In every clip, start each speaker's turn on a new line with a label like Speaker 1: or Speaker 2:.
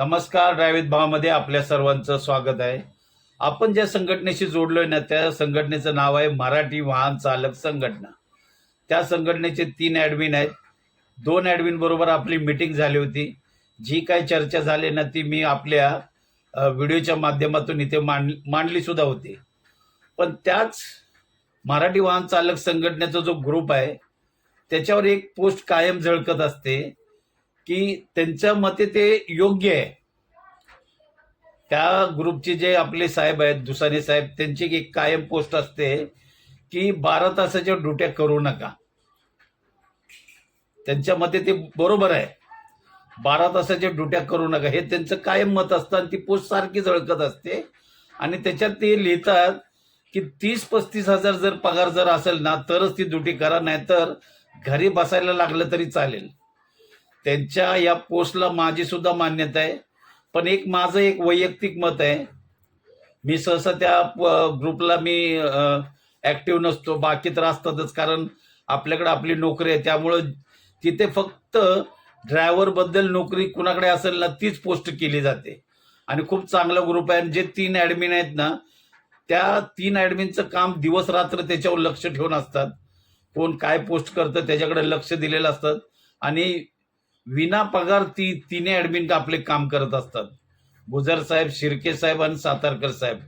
Speaker 1: नमस्कार. ड्रायव्हित भावामध्ये आपल्या सर्वांचं स्वागत आहे. आपण ज्या संघटनेशी जोडलोय ना, त्या संघटनेचं नाव आहे मराठी वाहन चालक संघटना. त्या संघटनेचे 3 ॲडमिन आहेत. 2 ॲडमिन बरोबर आपली मीटिंग झाली होती. जी काही चर्चा झाली ना, ती मी आपल्या व्हिडिओच्या माध्यमातून इथे मांडली सुद्धा होती. पण त्याच मराठी वाहन चालक संघटनेचा जो ग्रुप आहे त्याच्यावर एक पोस्ट कायम झळकत असते की त्यांच्या मते ते योग्य आहे. त्या ग्रुपचे जे आपले साहेब आहेत, दुसाने साहेब, त्यांची एक कायम पोस्ट असते की 12 तासाच्या ड्युट्या करू नका. त्यांच्या मते ते बरोबर आहे, 12 तासाच्या ड्युट्या करू नका, हे त्यांचं कायम मत असतं आणि ती पोस्ट सारखी झळकत असते. आणि त्याच्यात ते लिहितात की 30-35 हजार जर पगार जर असेल ना तरच ती ड्युटी करा, नाहीतर घरी बसायला लागलं तरी चालेल. त्यांच्या या पोस्टला माझी सुद्धा मान्यता आहे. पण माझं एक वैयक्तिक मत आहे. मी सहसा त्या ग्रुपला मी ॲक्टिव्ह नसतो, बाकी तर असतातच, कारण आपल्याकडे आपली नोकरी आहे. त्यामुळं तिथे फक्त ड्रायव्हरबद्दल नोकरी कुणाकडे असेल ना तीच पोस्ट केली जाते. आणि खूप चांगला ग्रुप आहे. आणि जे 3 ॲडमिन आहेत ना, त्या 3 ॲडमिनचं काम दिवस रात्र त्याच्यावर लक्ष ठेवून असतात. कोण काय पोस्ट करतं त्याच्याकडे लक्ष दिलेलं असतं आणि विना पगार ती 3 ॲडमिन आपले काम करत असतात. गुजर साहेब, शिर्के साहेब आणि सातारकर साहेब.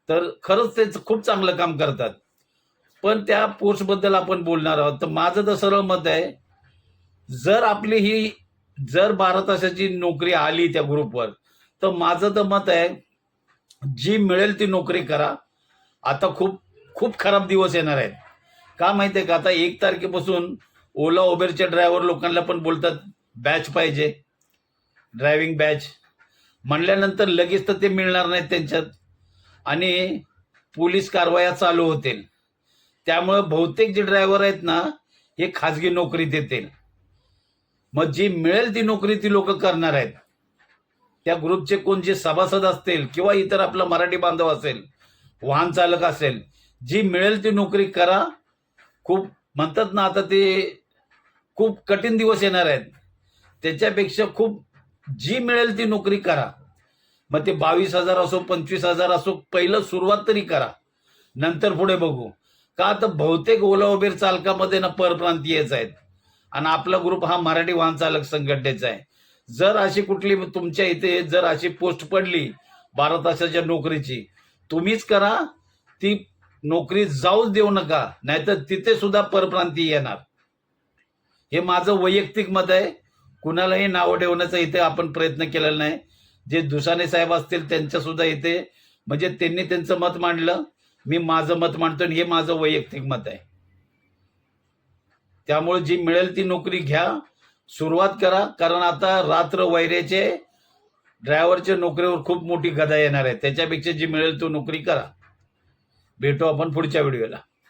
Speaker 1: तर खरंच ते खूप चांगलं काम करतात. पण त्या पोस्टबद्दल आपण बोलणार आहोत. तर माझं तर सरळ मत आहे, जर आपली ही 12 तासाची नोकरी आली त्या ग्रुपवर, तर माझं तर मत आहे जी मिळेल ती नोकरी करा. आता खूप खूप खराब दिवस येणार आहेत. का माहिती आहे का? आता 1 तारखेपासून ओला उबेरच्या ड्रायव्हर लोकांना पण बोलतात बॅच पाहिजे, ड्रायव्हिंग बॅच म्हणल्यानंतर लगेच तर ते मिळणार नाहीत त्यांच्यात. आणि पोलीस कारवाया चालू होतील. त्यामुळं बहुतेक जे ड्रायव्हर आहेत ना, हे खाजगी नोकरी देतील. मग जी मिळेल ती नोकरी ती लोक करणार आहेत. त्या ग्रुपचे कोण जे सभासद असतील किंवा इतर आपला मराठी बांधव असेल, वाहन चालक असेल, जी मिळेल ती नोकरी करा. खूप म्हणतात ना, आता ते खूप कठीण दिवस येणार आहेत. त्याच्यापेक्षा खूप जी मिळेल ती नोकरी करा. मग ते 22,000 असो, 25,000 असो, पहिलं सुरुवात तरी करा, नंतर पुढे बघू. का तर बहुतेक ओला उबेर चालकामध्ये ना परप्रांतीयच आहेत आणि आपला ग्रुप हा मराठी वाहन चालक संघटनेचा आहे. जर अशी कुठली तुमच्या इथे जर अशी पोस्ट पडली 12 तासाच्या नोकरीची, तुम्हीच करा. ती नोकरी जाऊच देऊ नका, नाहीतर तिथे सुद्धा परप्रांतीय येणार. हे माझं वैयक्तिक मत आहे. कुणालाही नावं ठेवण्याचा इथे आपण प्रयत्न केलेला नाही. जे दुसाने साहेब असतील त्यांच्या सुद्धा इथे म्हणजे त्यांनी त्यांचं मत मांडलं, मी माझं मत मांडतो आणि हे माझं वैयक्तिक मत आहे. त्यामुळे जी मिळेल ती नोकरी घ्या, सुरुवात करा. कारण आता रात्र वैऱ्याचे ड्रायव्हरच्या नोकरीवर खूप मोठी गदा येणार आहे. त्याच्यापेक्षा जी मिळेल ती नोकरी करा. भेटू आपण पुढच्या व्हिडिओला.